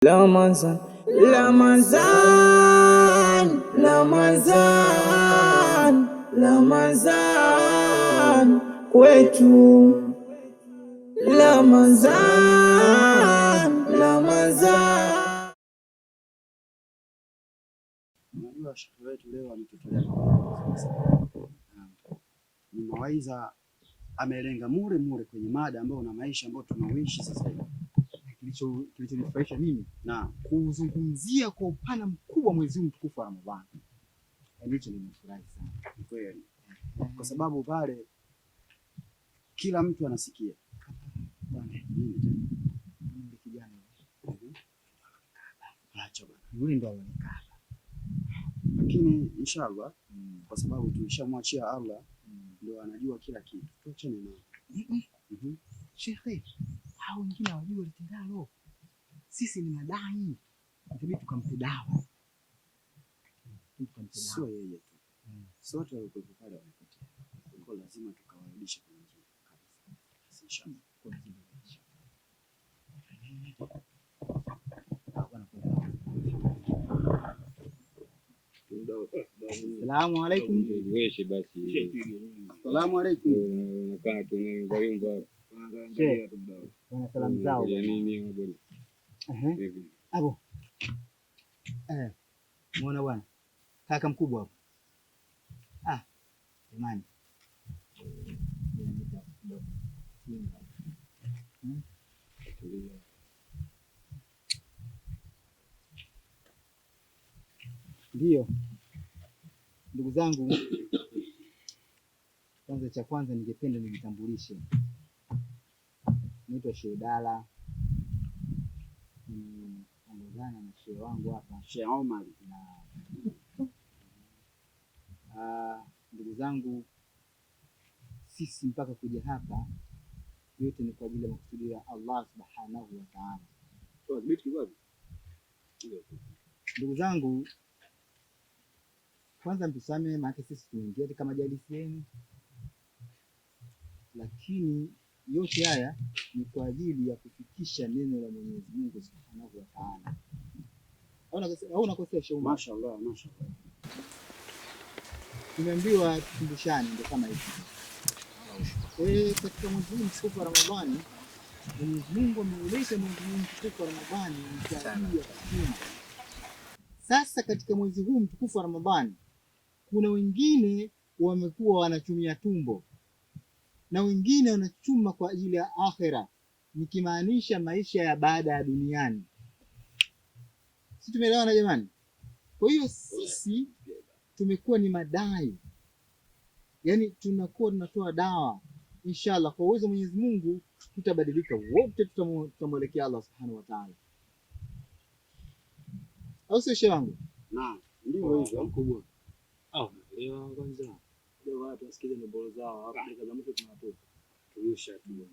Ramazan, Ramazan, Ramazan, Ramazan kwetu, Ramazan, Ramazan. Unajua shekhe wetu leo ametutolea ni mawaidha, amelenga mure kwenye mada ambayo na maisha ambayo tunaishi sasa hivi. Kilichonifurahisha mimi na kuzungumzia kwa upana mkubwa mwezi mtukufu wa Ramadhani. Hicho nimefurahi sana kweli, kwa sababu pale kila mtu anasikia bwana, nini kijana acha bwana, yule ndo anaonekana, lakini inshallah kwa sababu tulishamwachia Allah ndio anajua kila kitu, tuachane naye. Shekhe, hao wengine hawajui litendalo. Sisi ni madai, inabidi tukampe dawa. Sio yeye tu, sote walikuwa pale wamepotea, kwa lazima tukawarudisha kwenye njia kabisa. Inshallah kwa njia. Salamu alaykum. Wewe basi. Salamu alaykum. Nakaa tunayumba. Wana salamu zao. Ya nini bwana? Hapo. Muona bwana. Kaka mkubwa hapo. Jamani. Ndio. Ndugu zangu, cha kwanza ningependa nijitambulishe. Naitwa Sheikh Dala. Ongozana na shehe wangu hapa, Sheikh Omar. Ndugu zangu, sisi mpaka kuja hapa yote ni kwa ajili ya makusudi ya Allah Subhanahu wa Ta'ala. Ndugu zangu, kwanza mtusamehe, maana sisi tuingia katika majalisi yenu, lakini yote haya ni kwa ajili ya kufikisha neno la Mwenyezi Mungu Subhanahu wa Ta'ala. Au unakosea Sheikh? Mashaallah, mashaallah. Tumeambiwa tukumbushane, ndio kama hivi. Katika mwezi huu mtukufu wa Ramadhani, Mwenyezi Mungu ameuleta mwezi huu mtukufu wa Ramadhani kwa ajili ya kufunga. Sasa katika mwezi huu mtukufu wa Ramadhani, kuna wengine wamekuwa wanachumia tumbo na wengine wanachuma kwa ajili ya akhera, nikimaanisha maisha ya baada ya duniani. Sisi tumeelewana jamani? Kwa hiyo sisi tumekuwa ni madai, yaani tunakuwa tunatoa dawa. Inshallah kwa uwezo wa Mwenyezi Mungu tutabadilika wote, tutamwelekea Allah Subhanahu wa Ta'ala. Au sio shehe wangu? Naam, ndio hivyo mkubwa. Leo kwanza leo watu wasikize nyimbo zao hapo, kaza mtu tunatoka turusha tu.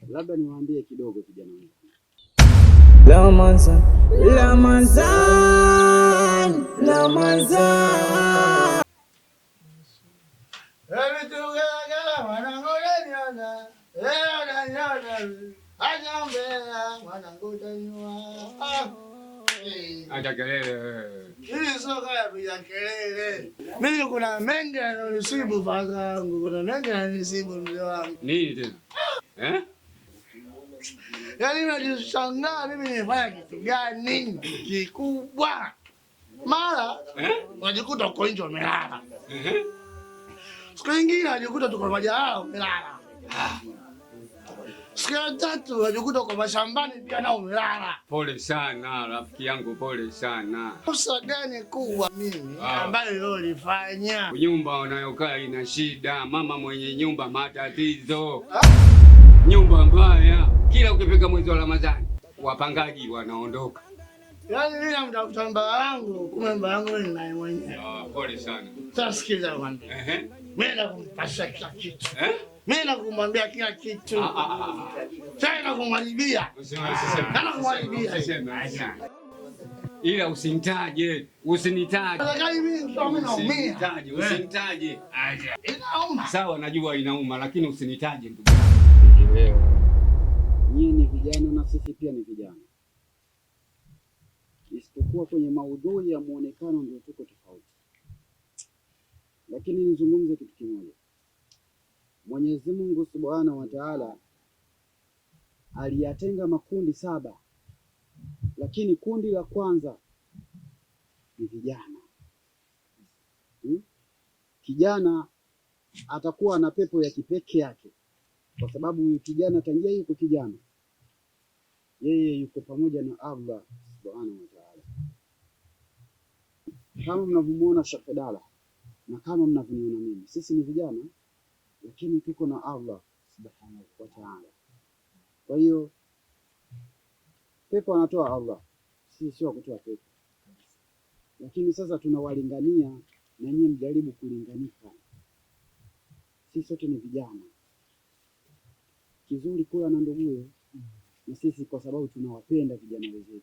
Labda niwaambie kidogo vijana wangu. Ramazan, Ramazan, Ramazan. Acha kelele. Hii soka ya piga kelele. Mimi kuna mengi yananisibu babangu, kuna mengi yananisibu mzee wangu. Nini tena? Yaani najishangaa mimi nimefanya kitu gani kikubwa. Mara unajikuta uko nje umelala. Siku nyingine unajikuta tuko majalala umelala. Siku ya tatu unajikuta uko mashambani pia na umelala. Pole sana rafiki yangu, pole sana. Kosa gani kubwa mimi ambayo leo nilifanya? Nyumba unayokaa ina shida, mama mwenye nyumba matatizo. Nyumba mbaya, kila ukifika mwezi wa Ramadhani wapangaji wanaondoka. Yaani mimi namtafuta mbaya wangu, kumbe mbaya wangu ni naye mwenyewe. Pole sana. Sasa sikiza bwana. Mimi nakumpasha kila kitu. Mimi nakumwambia kila kitu. Sasa nakumwharibia. Ila usinitaje, usinitaje. Usinitaje. Inauma. Sawa, najua inauma, lakini usinitaje ndugu. Nyinyi ni vijana na sisi pia ni vijana. isipokuwa kwenye maudhui ya muonekano ndio tuko tofauti. Lakini nizungumze kitu kimoja. Mwenyezi Mungu Subhanahu wa Ta'ala aliyatenga makundi 7, lakini kundi la kwanza ni vijana. Kijana atakuwa na pepo ya kipekee yake, kwa sababu huyu kijana tangia yuko kijana, yeye yuko pamoja na Allah Subhanahu wa Ta'ala. Kama mnavyomuona Sheikh Abdalla na kama mnavyoniona mimi, sisi ni vijana lakini tuko na Allah Subhanahu wa Ta'ala. Kwa hiyo pepo anatoa Allah, sisi sio kutoa pepo. Lakini sasa tunawalingania na nyinyi mjaribu kulinganika. Sisi sote ni vijana. Kizuri kula na nduguye, na sisi kwa sababu tunawapenda vijana wenzetu,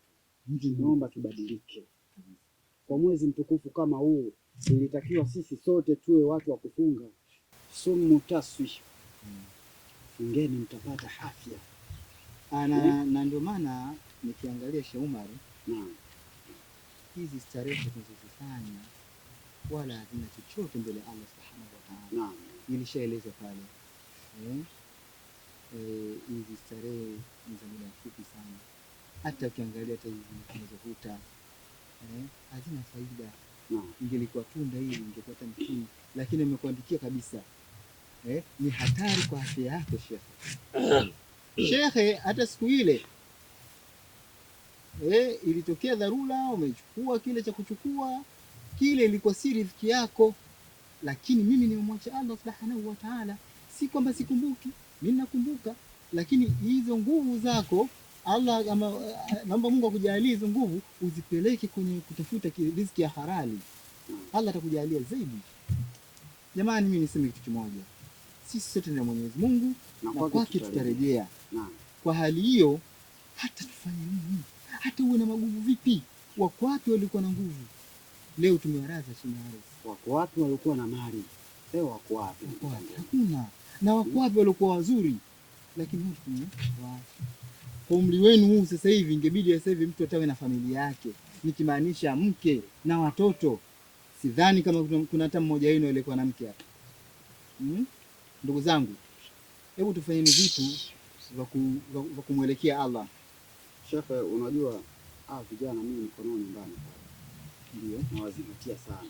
tunaomba tubadilike. Kwa mwezi mtukufu kama huu, ilitakiwa sisi sote tuwe watu wa kufunga sumu taswish. Fungeni mtapata afya. Na ndio maana nikiangalia Sheikh Umar, hizi starehe tunazozifanya wala hazina chochote mbele Allah Subhanahu wa Ta'ala. Nilishaeleza pale. Hizi starehe ni za muda mfupi sana. Hata ukiangalia hata hizi tunazovuta hazina faida. Ingelikuwa tunda hili ingekuwa mtini, lakini nimekuandikia kabisa. Ni hatari kwa afya yako Sheikh. Sheikh, hata siku ile ilitokea dharura, umechukua kile cha kuchukua, kile ilikuwa si riziki yako, lakini mimi nimemwacha Allah Subhanahu wa Ta'ala. Si kwamba sikumbuki, mimi nakumbuka, lakini hizo nguvu zako Allah, naomba Mungu akujalie hizo nguvu uzipeleke kwenye kutafuta riziki ya halali. Allah atakujalia zaidi. Jamani, mimi niseme kitu kimoja. Sisi sote ni Mwenyezi Mungu na kwake tutarejea. Kwa hali hiyo hata tufanye nini? Hata uwe na maguvu vipi? Wako wapi walikuwa na nguvu? Leo tumewaraza chini ya ardhi. Wako wapi walikuwa na mali? Leo wako wapi? Hakuna. Na wako wapi walikuwa wazuri? Lakini wote tumewaacha. Kwa umri wenu huu sasa hivi ingebidi sasa hivi mtu atawe na familia yake. Nikimaanisha mke na watoto. Sidhani kama kuna hata mmoja wenu aliyekuwa na mke hapa. Ndugu zangu, hebu tufanyeni vitu vya kumwelekea Allah. Sheikh, unajua vijana mimi mkononi nyumbani ndio nawazingatia sana,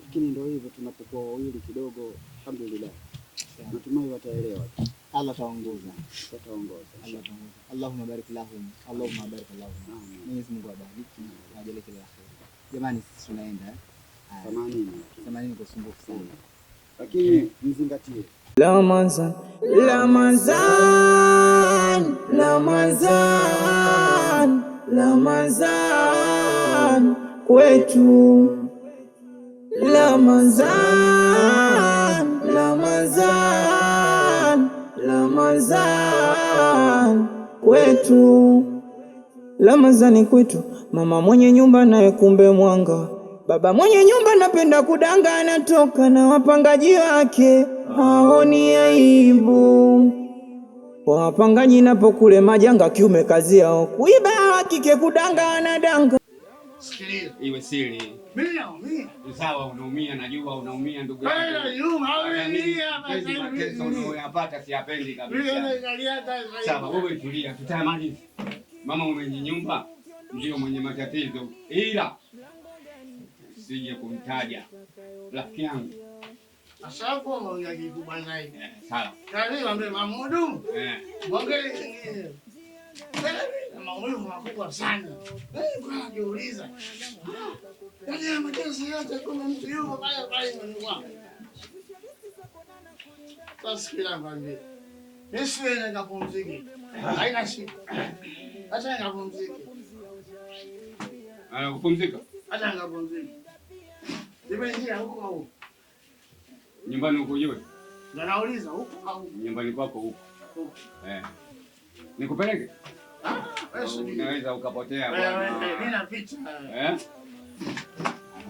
lakini ndio hivyo, tunapokuwa wawili kidogo, alhamdulillah, natumai wataelewa. Allah taongoza, Allahumma barik lahum, Allahumma barik lahum. Mwenyezi Mungu awabariki na ajalie kila la kheri. Jamani, sisi tunaenda 80 kwa sumbufu sana, lakini mzingatie Ramazan, Ramazan, Ramazan, Ramazan kwetu, Ramazan, Ramazan, Ramazan kwetu, Ramazani kwetu. Mama mwenye nyumba naye kumbe mwanga, baba mwenye nyumba napenda kudanga, anatoka na wapangaji wake haoni aibu. Wapangaji napokule majanga, kiume kazi yao kuiba, kike kudanga, anadanga. Sikiliza. Iwe siri. Mimi naumia. Sawa, unaumia, najua unaumia ndugu yangu. Mateso unayoyapata siyapendi kabisa. Sawa, wewe tulia, tutamaliza. Mama mwenye nyumba ndio mwenye matatizo, ila sije kumtaja rafiki yangu. Ashapo unaongea kitu bwana hivi. Sawa. Kali ambe Mamudu. Mwongele kingine. Maumivu makubwa sana. Kwa kuuliza. Yaani mateso yote kuna mtu yuko pale ndani kwangu. Sasa kila mmoja. Mimi nikapumzike. Haina shida. Acha nikapumzike. Kupumzika? Acha nikapumzike. Nimeingia huko au nyumbani huko yule? Na nauliza huko au nyumbani kwako huko? Nikupeleke? Unaweza ukapotea bwana. Mimi napita.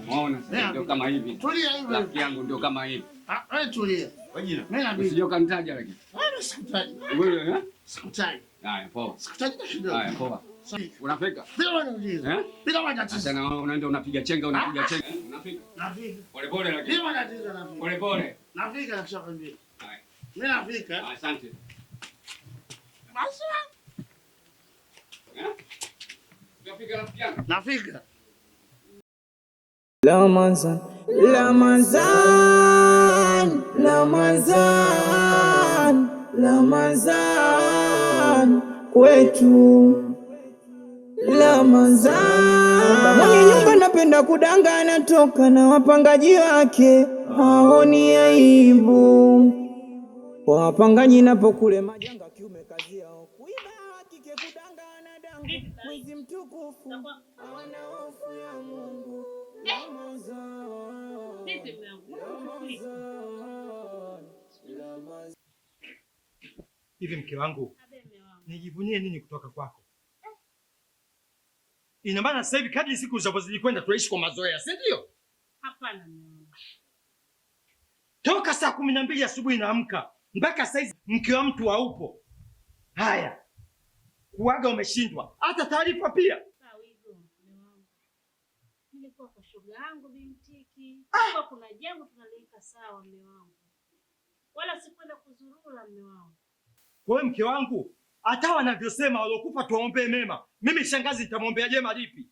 Umeona sasa ndio kama hivi. Tulia hivi. Rafiki yangu ndio kama hivi. Wewe tulia. Wajina. Mimi napita. Usije kanitaja lakini. Wewe sikutaji. Wewe Sikutaji. Haya poa. Sikutaji kidogo. Haya poa. Unafika? Bila matatizo. Bila matatizo. Sasa unaenda unapiga chenga, unafika? Nafika. Pole pole lakini. Bila matatizo nafika. Pole pole. Nafika nakushakwambia. Haya. Mimi nafika. Asante. Basi. Unafika rafiki yangu? Nafika. Ramazan, Ramazan, Ramazan, Ramazan kwetu Ramazan. Mwenye nyumba napenda kudanga, anatoka na wapangaji wake, haoni aibu. Wapangaji napokule majanga, kiume kazi yao kuiba, kike kudanga, anadanga. Mwezi mtukufu hawana hofu ya Mungu. Hivi mke wangu, nijivunie nini kutoka kwako? Ina maana sasa hivi kadri siku zinavyozidi kwenda tunaishi kwa mazoea, si ndio? Hapana mume wangu. Toka saa 12 asubuhi naamka mpaka sasa hivi mke wa mtu haupo. Haya, kuaga umeshindwa, hata taarifa pia. Nilikuwa kwa shoga yangu Bimtiki. Kwa kuna jambo tunaliweka sawa mume wangu. Wala sikwenda kuzurura mume wangu. Kwa hiyo mke wangu, hata wanavyosema walokufa tuwaombee mema, mimi shangazi nitamwombea jema lipi?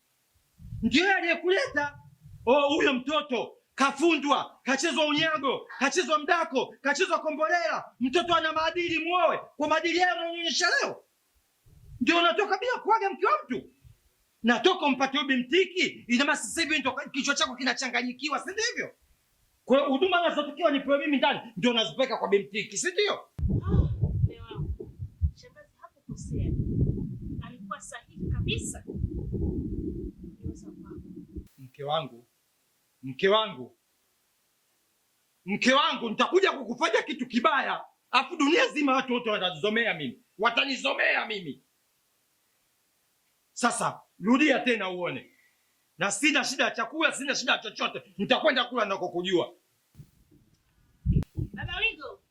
Ndio aliyekuleta. Oh, huyo mtoto kafundwa, kachezwa unyago, kachezwa mdako, kachezwa kombolela. Mtoto ana maadili, muoe. Kwa maadili yao unaonyesha leo. Ndio unatoka bila kuaga mke wa mtu. Natoka umpate Bimtiki, ina maana sasa hivi kichwa chako kinachanganyikiwa, si ndivyo? Kwa hiyo huduma nazotakiwa nipewe mimi ndani ndio nazipeka kwa Bimtiki, si ndio? Mume wangu. Shangazi hapo kosea. Alikuwa sahihi kabisa. Mke wangu, nitakuja kukufanya kitu kibaya. Afu dunia zima watu wote watanizomea mimi. Watanizomea mimi. Sasa rudia tena uone. Na sina shida ya chakula, sina shida ya chochote. Nitakwenda kula nako kujua. Baba Wigo.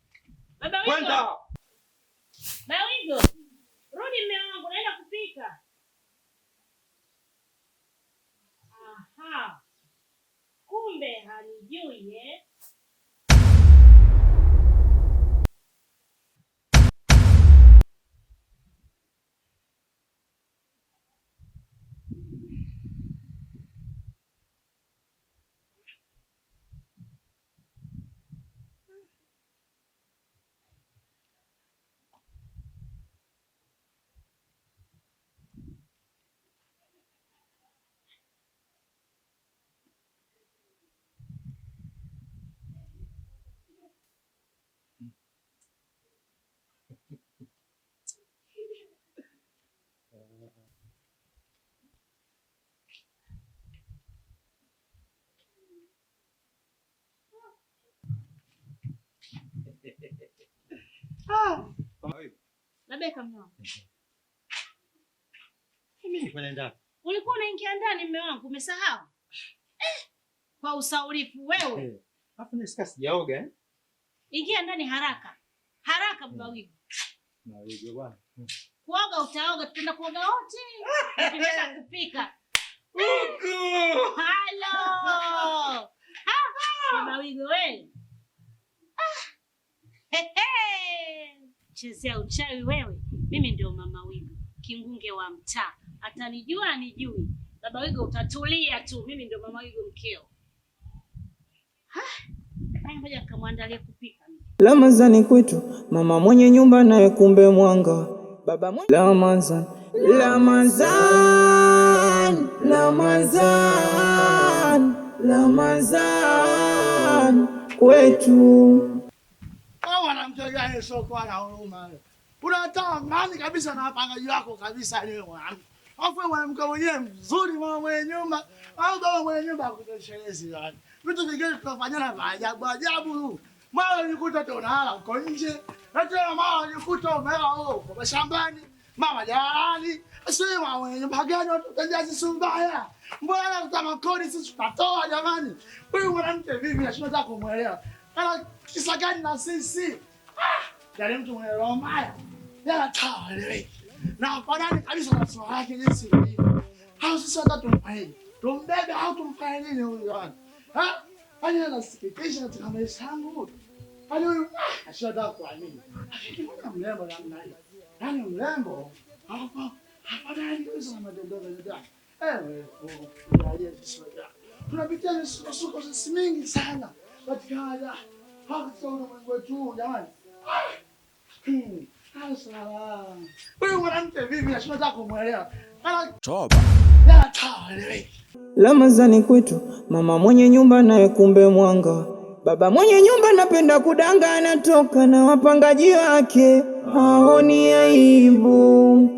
Baba Wigo. Kwenda. Baba Wigo. Rudi mume wangu, naenda kupika. Aha. Kumbe hanijui Nabeka mume wangu. Mimi kwenda ndani. Ulikuwa unaingia ndani mume wangu, umesahau? Kwa usaulifu wewe. Hapo nisika sijaoga Ingia ndani haraka. Haraka Baba Wigo. Na wewe bwana. Kuoga utaoga, tutaenda kuoga wote. Tunaenda kupika. Halo. Baba Wigo wewe. Chezea uchawi wewe. Mimi ndio Mama Wigo, kingunge wa mtaa. Atanijua anijui. Baba Wigo utatulia tu. Mimi ndio Mama Wigo mkeo. Ngoja kamwandalie kupika. Ramazani kwetu, mama mwenye nyumba naye kumbe mwanga. Baba mwenye Ramazan, Ramazan, Ramazan, Ramazan kwetu. Mwanamke gani sio na huruma? Unataka amani kabisa na wapangaji wako kabisa leo mwanamke. Afu mwanamke mwenyewe mzuri, mama mwenye nyumba, au baba mwenye nyumba akutoshelezi yani. Vitu vingine tunafanyana vya ajabu ajabu. Mara nikuta tunalala uko nje, na tena mara nikuta umelala huko mashambani, mama jalali. Sema mwenye nyumba gani watukajazi sumbaya? Mbona kama kodi sisi tutatoa jamani? Huyu mwanamke vipi nashinda kumuelewa? Ana kisa gani na sisi? Yale mtu mwenye roho mbaya. Yala tawale. na hafanani kabisa na sura yake jinsi ilivyo. Hao sisi hata tumpende, tumbebe au tumfanye nini huyu bwana? Yaani anasikitisha katika maisha yangu. Yaani huyu ashada kuamini. Mbona mrembo namna hii? Yaani mrembo hafanani kabisa na madogo yake. Tunapitia misukosuko sisi mingi sana katika haya katika ulimwengu wetu jamani. Huyu mwanamke vipi nashinda kumwelewa. Toba. Ramadhani kwetu, mama mwenye nyumba naye kumbe mwanga. Baba mwenye nyumba napenda kudanga, anatoka na wapangaji wake, haoni aibu.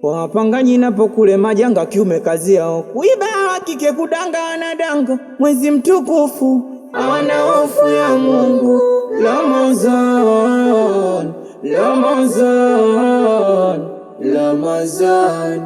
Wapangaji napo kule majanga, kiume kazi yao kuiba, kike kudanga, anadanga. Mwezi mtukufu hawana hofu ya Mungu. Ramadhani, Ramadhani, Ramadhani.